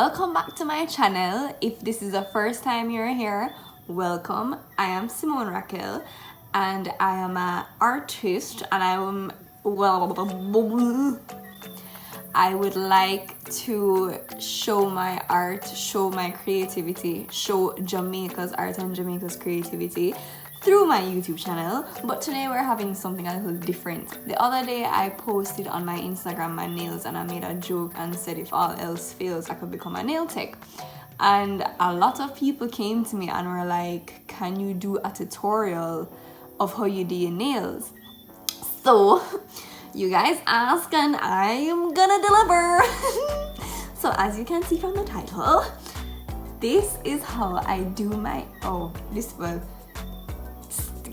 Welcome back to my channel. If this is the first time you're here, welcome. I am Simone Raquel and I am an artist, and I would like to show my art, show my creativity, show Jamaica's art and Jamaica's creativity through my YouTube channel. But today we're having something a little different. The other day I posted on my Instagram my nails, and I made a joke and said if all else fails I could become a nail tech. And a lot of people came to me and were like, can you do a tutorial of how you do your nails? So you guys ask and I am gonna deliver. So as you can see from the title, this is how I do my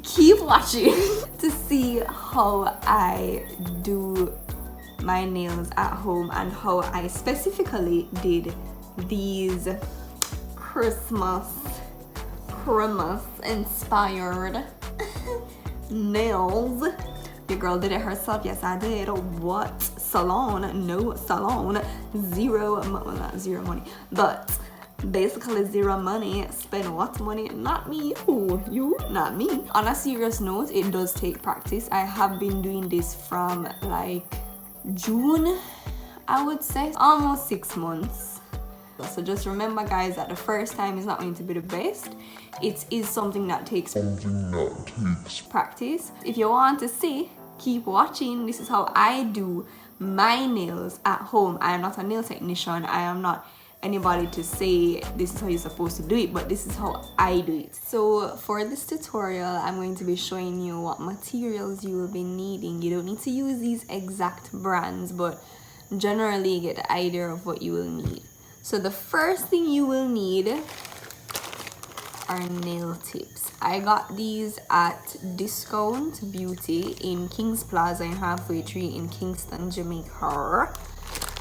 keep watching to see how I do my nails at home and how I specifically did these Christmas inspired nails. Your girl did it herself. Yes, I did. What? Salon? No salon. Not zero money, but basically zero money. Spend what money? Not me. Who? You? Not me. On a serious note, it does take practice. I have been doing this from like June, I would say, almost 6 months. So just remember guys that the first time is not going to be the best. It is something that takes practice. If you want to see, keep watching. This is how I do my nails at home. I am not a nail technician. I am not anybody to say this is how you're supposed to do it, but this is how I do it. So for this tutorial, I'm going to be showing you what materials you will be needing. You don't need to use these exact brands, but generally you get the idea of what you will need. So the first thing you will need are nail tips. I got these at Discount Beauty in Kings Plaza in Halfway Tree in Kingston, Jamaica.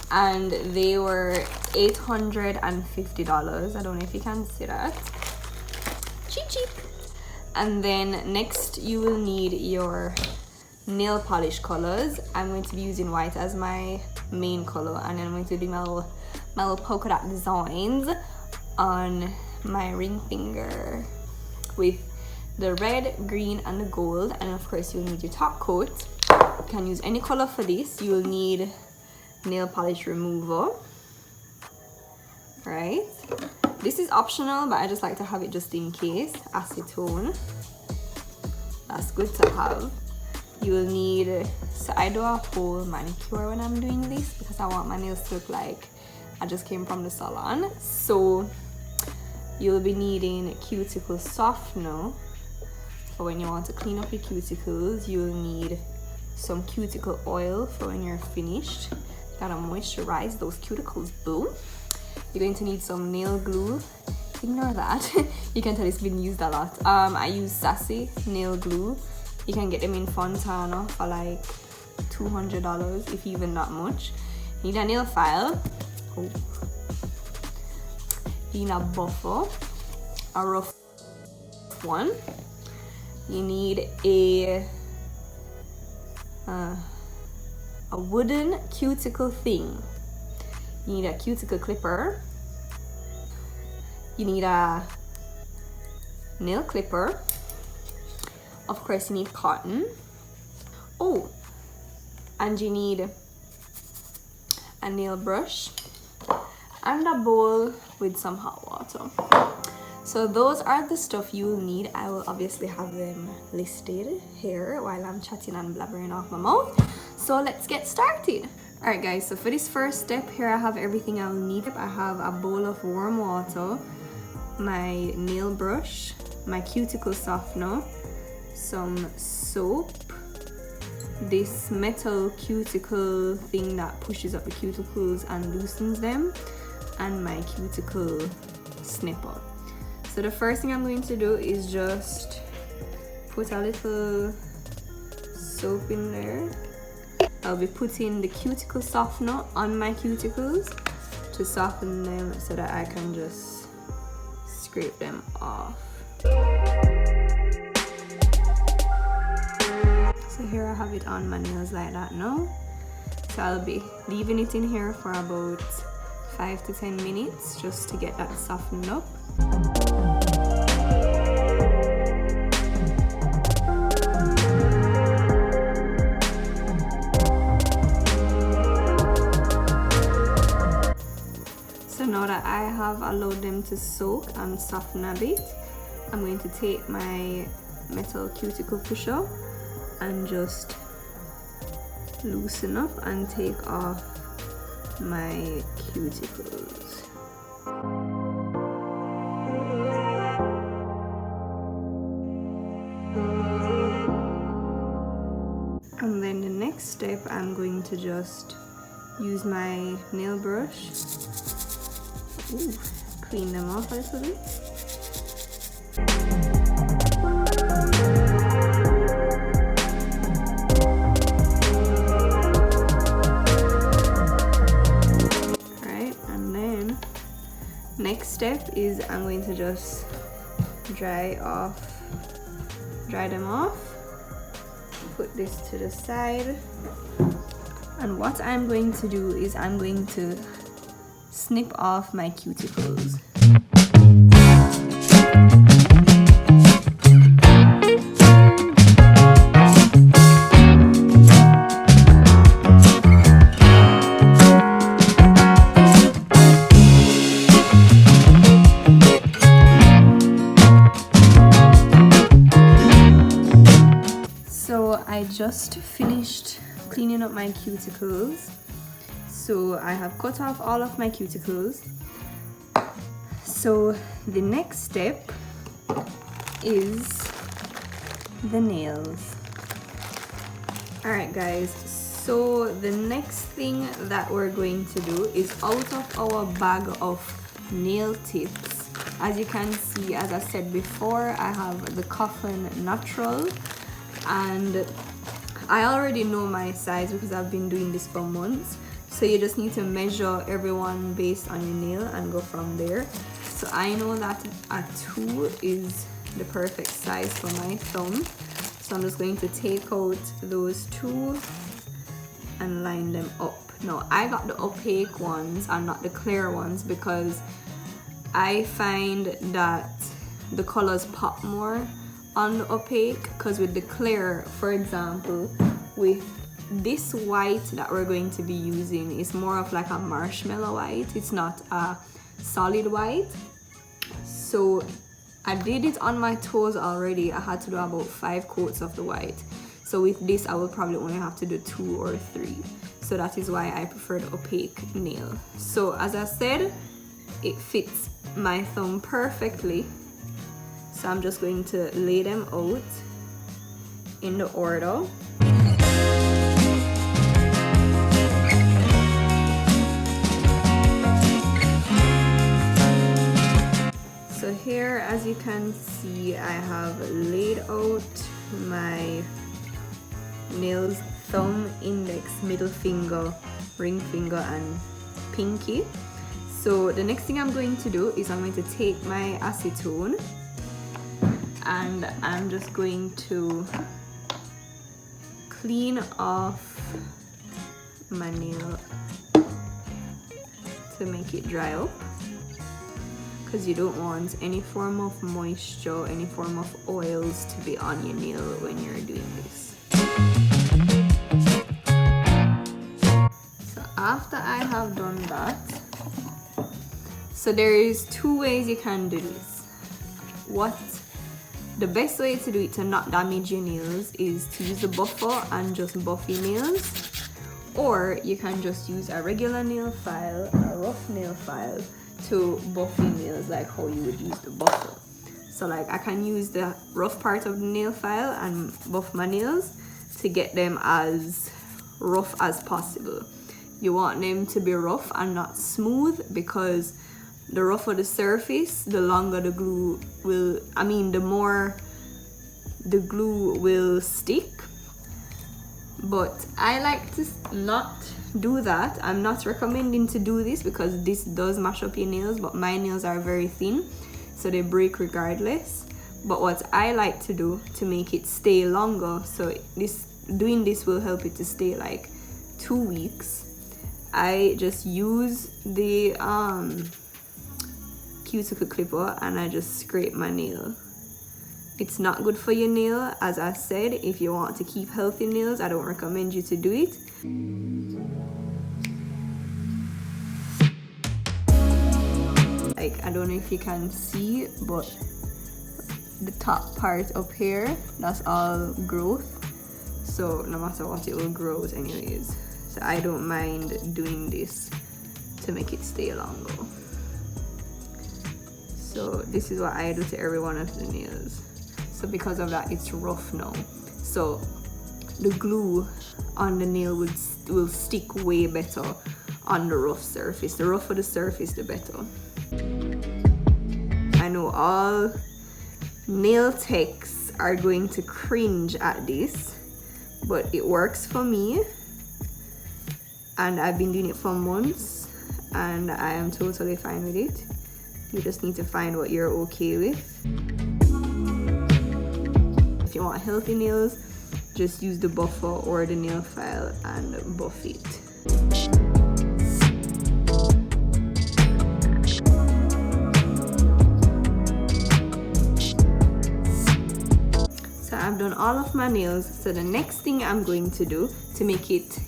And they were $850. I don't know if you can see that. Cheap. And then next you will need your nail polish colors. I'm going to be using white as my main color, and then I'm going to do my little polka dot designs on my ring finger with the red, green, and the gold. And of course you'll need your top coat. You can use any color for this. You'll need nail polish remover, right? This is optional, but I just like to have it just in case. Acetone, that's good to have. You will need, so I do a whole manicure when I'm doing this because I want my nails to look like I just came from the salon. So you'll be needing cuticle softener for when you want to clean up your cuticles. You'll need some cuticle oil for when you're finished. Gotta moisturize those cuticles, boo. You're going to need some nail glue. Ignore that. You can tell it's been used a lot. I use Sassy nail glue. You can get them in Fontana for like $200, if even that much. You need a nail file. You need a buffer, a rough one. You need a wooden cuticle thing. You need a cuticle clipper. You need a nail clipper. Of course you need cotton. Oh, and you need a nail brush and a bowl with some hot water. So those are the stuff you will need. I will obviously have them listed here while I'm chatting and blabbering off my mouth. So let's get started. Alright guys, so for this first step here, I have everything I'll need. I have a bowl of warm water, my nail brush, my cuticle softener, some soap, this metal cuticle thing that pushes up the cuticles and loosens them, and my cuticle snipper. So the first thing I'm going to do is just put a little soap in there. I'll be putting the cuticle softener on my cuticles to soften them so that I can just scrape them off. So here I have it on my nails like that now. So I'll be leaving it in here for about 5 to 10 minutes just to get that softened up. So now that I have allowed them to soak and soften a bit, I'm going to take my metal cuticle pusher and just loosen up and take off my cuticles. And then the next step, I'm going to just use my nail brush. Ooh, clean them off a little bit. Next step is I'm going to just dry them off, put this to the side, and what I'm going to do is I'm going to snip off my cuticles. I just finished cleaning up my cuticles, so I have cut off all of my cuticles. So the next step is the nails. Alright guys, so the next thing that we're going to do is out of our bag of nail tips. As you can see, as I said before, I have the Coffin Natural, and I already know my size because I've been doing this for months. So you just need to measure everyone based on your nail and go from there. So I know that a 2 is the perfect size for my thumb. So I'm just going to take out those 2 and line them up. Now I got the opaque ones and not the clear ones because I find that the colors pop more on the opaque, because with the clear, for example, with this white that we're going to be using, is more of like a marshmallow white. It's not a solid white. So I did it on my toes already. I had to do about 5 coats of the white. So with this I will probably only have to do 2 or 3. So that is why I prefer the opaque nail. So as I said, it fits my thumb perfectly. So I'm just going to lay them out in the order. So here, as you can see, I have laid out my nails: thumb, index, middle finger, ring finger, and pinky. So the next thing I'm going to do is I'm going to take my acetone, and I'm just going to clean off my nail to make it dry up, because you don't want any form of moisture, any form of oils to be on your nail when you're doing this. So after I have done that, so there is 2 ways you can do this. The best way to do it to not damage your nails is to use the buffer and just buff your nails, or you can just use a regular nail file, a rough nail file, to buff your nails like how you would use the buffer. So like I can use the rough part of the nail file and buff my nails to get them as rough as possible. You want them to be rough and not smooth, because the rougher the surface, the longer the glue will, the more the glue will stick. But I like to not do that. I'm not recommending to do this because this does mash up your nails, but my nails are very thin, so they break regardless. But what I like to do to make it stay longer, so doing this will help it to stay like 2 weeks, I just use the cuticle clipper and I just scrape my nail. It's not good for your nail, as I said. If you want to keep healthy nails, I don't recommend you to do it. Like, I don't know if you can see, but the top part up here, that's all growth. So no matter what, it will grow anyways. So I don't mind doing this to make it stay longer. So this is what I do to every one of the nails. So because of that, it's rough now. So the glue on the nail will stick way better on the rough surface. The rougher the surface, the better. I know all nail techs are going to cringe at this, but it works for me. And I've been doing it for months and I am totally fine with it. You just need to find what you're okay with. If you want healthy nails, just use the buffer or the nail file and buff it. So I've done all of my nails. So the next thing I'm going to do to make it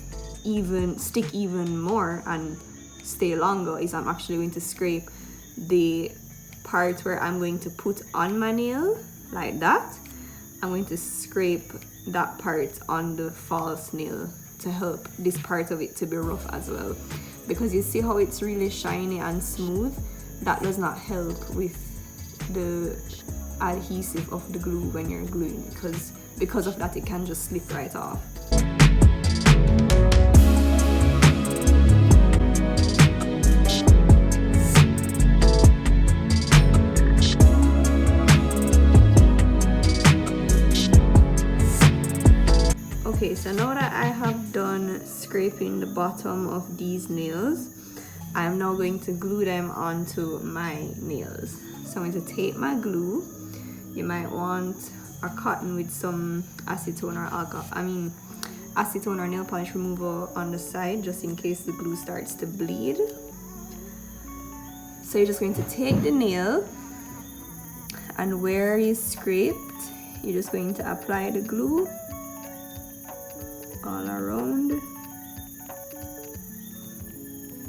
stick even more and stay longer is I'm actually going to scrape the part where I'm going to put on my nail, like that. I'm going to scrape that part on the false nail to help this part of it to be rough as well, because you see how it's really shiny and smooth. That does not help with the adhesive of the glue when you're gluing, because of that it can just slip right off. Okay, so now that I have done scraping the bottom of these nails, I'm now going to glue them onto my nails. So I'm going to take my glue. You might want a cotton with some acetone or acetone or nail polish remover on the side, just in case the glue starts to bleed. So you're just going to take the nail, and where you scraped, you're just going to apply the glue all around.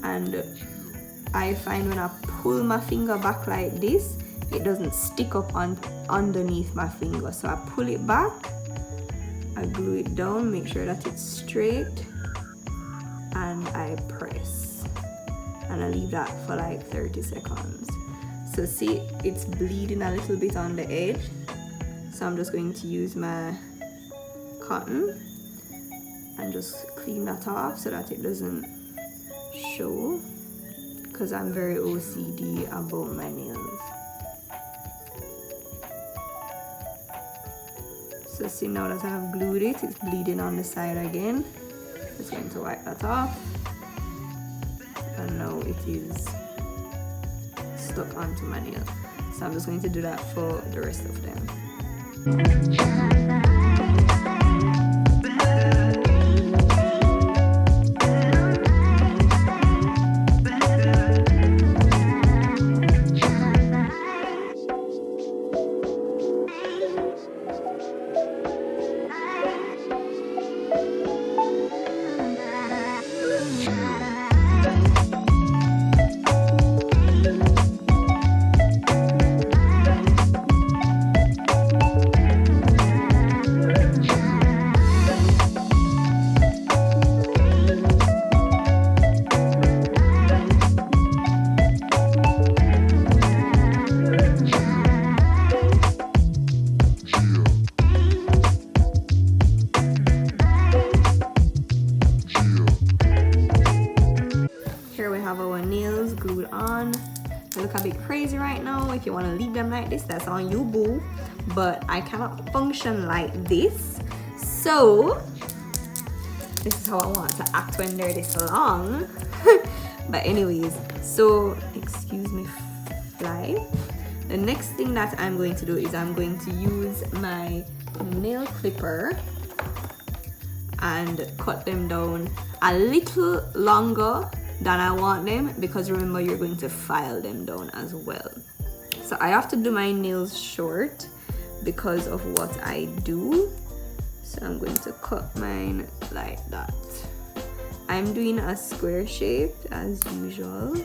And I find when I pull my finger back like this, it doesn't stick up underneath my finger. So I pull it back, I glue it down, make sure that it's straight, and I press. And I leave that for like 30 seconds. So see, it's bleeding a little bit on the edge. So I'm just going to use my cotton and just clean that off so that it doesn't show, because I'm very OCD about my nails. So see, now that I've glued it, it's bleeding on the side again. Just going to wipe that off, and now it is stuck onto my nail. So I'm just going to do that for the rest of them. Look a bit crazy right now. If you want to leave them like this, that's on you, boo, but I cannot function like this. So this is how I want to act when they're this long. But anyways, so excuse me, fly. The next thing that I'm going to do is I'm going to use my nail clipper and cut them down a little longer than I want them, because remember, you're going to file them down as well. So I have to do my nails short because of what I do. So I'm going to cut mine like that. I'm doing a square shape as usual.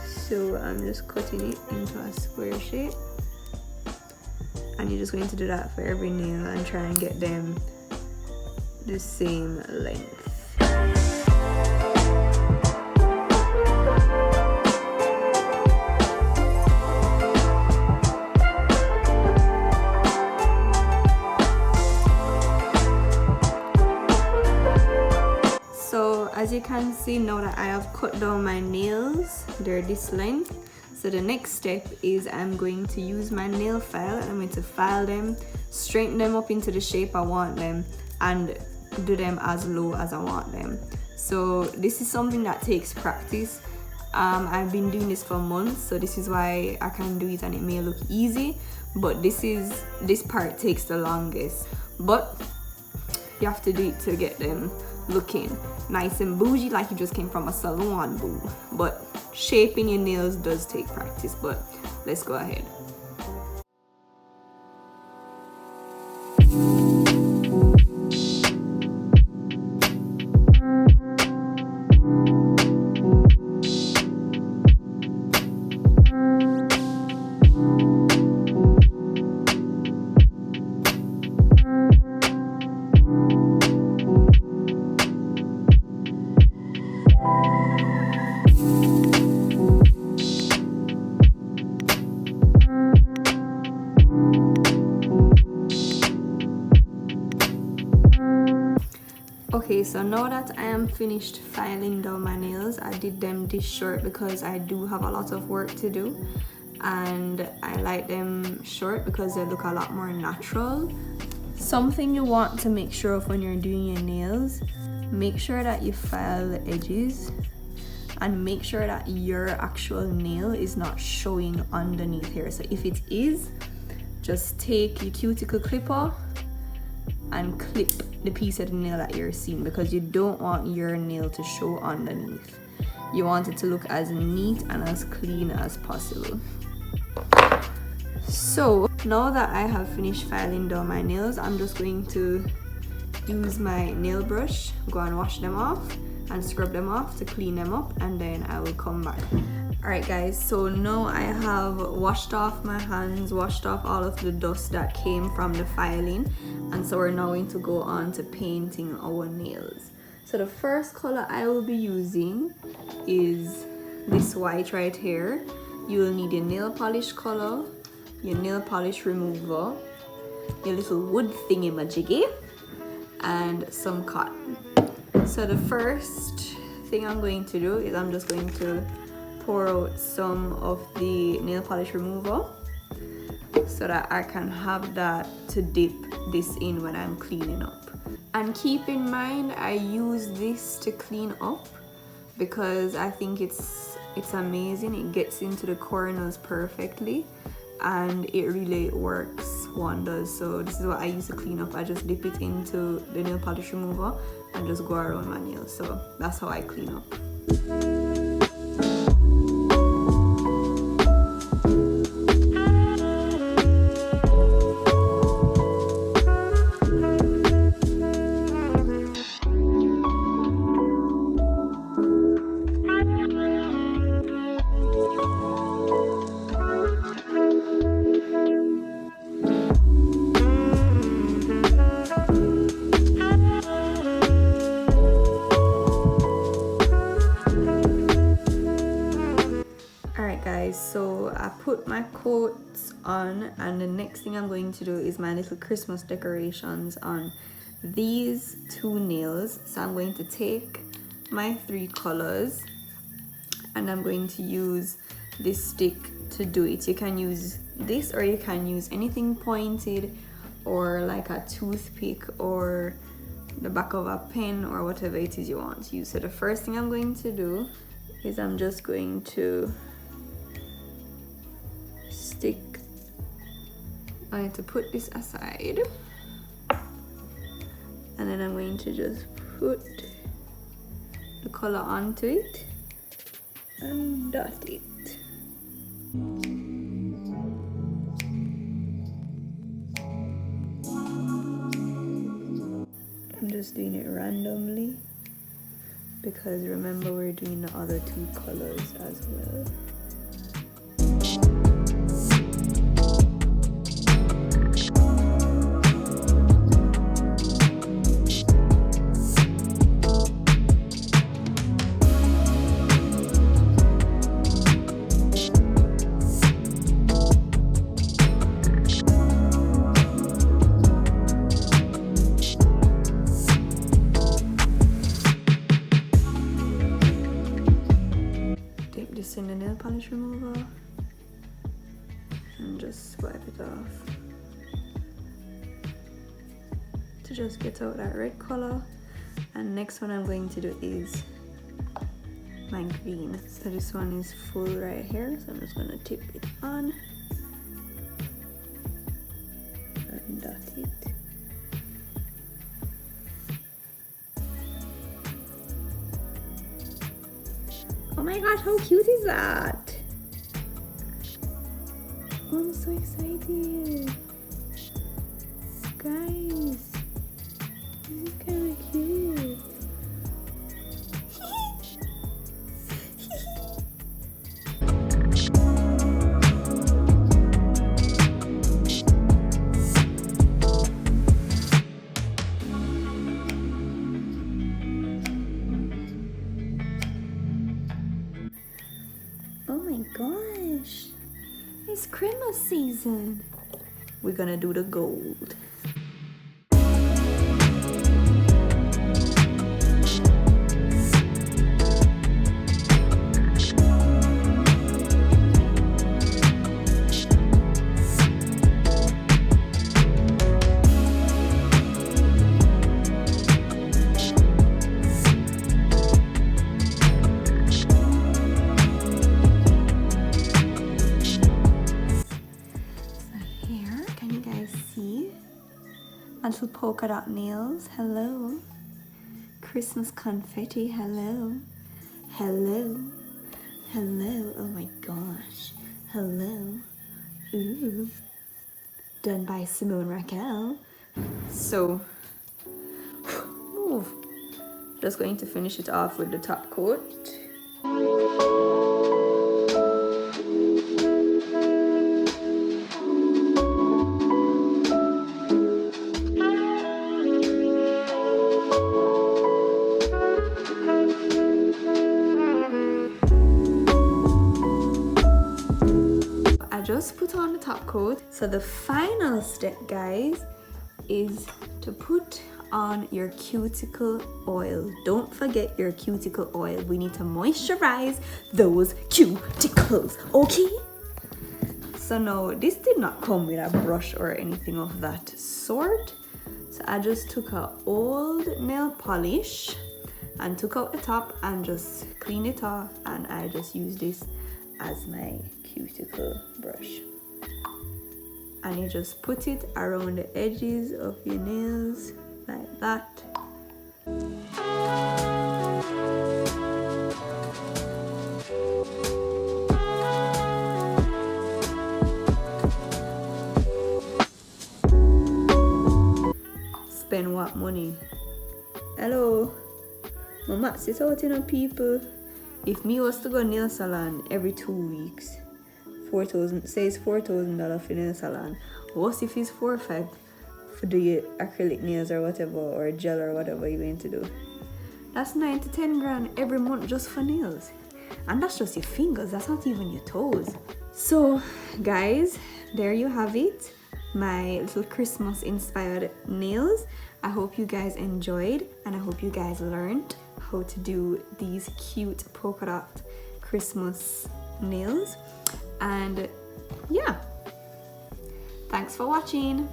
So I'm just cutting it into a square shape. And you're just going to do that for every nail and try and get them the same length. So as you can see, now that I have cut down my nails, they're this length. So the next step is I'm going to use my nail file and I'm going to file them, straighten them up into the shape I want them, and do them as low as I want them. So this is something that takes practice. I've been doing this for months, so this is why I can do it and it may look easy, but this part takes the longest. But you have to do it to get them looking nice and bougie, like you just came from a salon, boo. But shaping your nails does take practice. But let's go ahead. Okay, so now that I am finished filing down my nails, I did them this short because I do have a lot of work to do, and I like them short because they look a lot more natural. Something you want to make sure of when you're doing your nails, make sure that you file the edges and make sure that your actual nail is not showing underneath here. So if it is, just take your cuticle clipper and clip the piece of the nail that you're seeing, because you don't want your nail to show underneath. You want it to look as neat and as clean as possible. So now that I have finished filing down my nails, I'm just going to use my nail brush, go and wash them off and scrub them off to clean them up, and then I will come back. Alright guys, so now I have washed off my hands, washed off all of the dust that came from the filing, and so we're now going to go on to painting our nails. So the first color I will be using is this white right here. You will need your nail polish color, your nail polish remover, your little wood thingy-majiggy, and some cotton. So the first thing I'm going to do is I'm just going to pour out some of the nail polish remover so that I can have that to dip this in when I'm cleaning up. And keep in mind, I use this to clean up because I think it's amazing. It gets into the corners perfectly and it really works wonders. So this is what I use to clean up. I just dip it into the nail polish remover and just go around my nails. So that's how I clean up. So I put my coats on, and the next thing I'm going to do is my little Christmas decorations on these two nails. So I'm going to take my 3 colors and I'm going to use this stick to do it. You can use this or you can use anything pointed or like a toothpick or the back of a pen or whatever it is you want to use. So the first thing I'm going to do is I'm just going to I need to put this aside and then I'm going to just put the color onto it and dot it. I'm just doing it randomly because remember we're doing the other two colors as well. In the nail polish remover and just wipe it off to just get out that red color. And next one I'm going to do is my green. So this one is full right here, so I'm just going to tip it on and dot it. Oh my gosh, how cute is that? Oh, I'm so excited. Guys, this is kind of cute. Oh my gosh, it's Christmas season. We're gonna do the gold. Little polka dot nails, hello. Christmas confetti, hello. Hello. Hello, oh my gosh. Hello. Ooh. Done by Simone Raquel. So, just going to finish it off with the top coat. Just put on the top coat. So the final step, guys, is to put on your cuticle oil. Don't forget your cuticle oil. We need to moisturize those cuticles, okay? So now this did not come with a brush or anything of that sort. So I just took an old nail polish and took out the top and just cleaned it off, and I just used this as my cuticle brush, and you just put it around the edges of your nails like that. Spend what money? Hello, my max it out, you know, people. If me was to go nail salon every 2 weeks, $4,000, say it's $4,000 for nail salon. What if it's $4 or $5 for the acrylic nails or whatever, or gel or whatever you're going to do? That's 9 to 10 grand every month just for nails. And that's just your fingers, that's not even your toes. So guys, there you have it, my little Christmas inspired nails. I hope you guys enjoyed, and I hope you guys learned how to do these cute polka dot Christmas nails. And yeah, thanks for watching.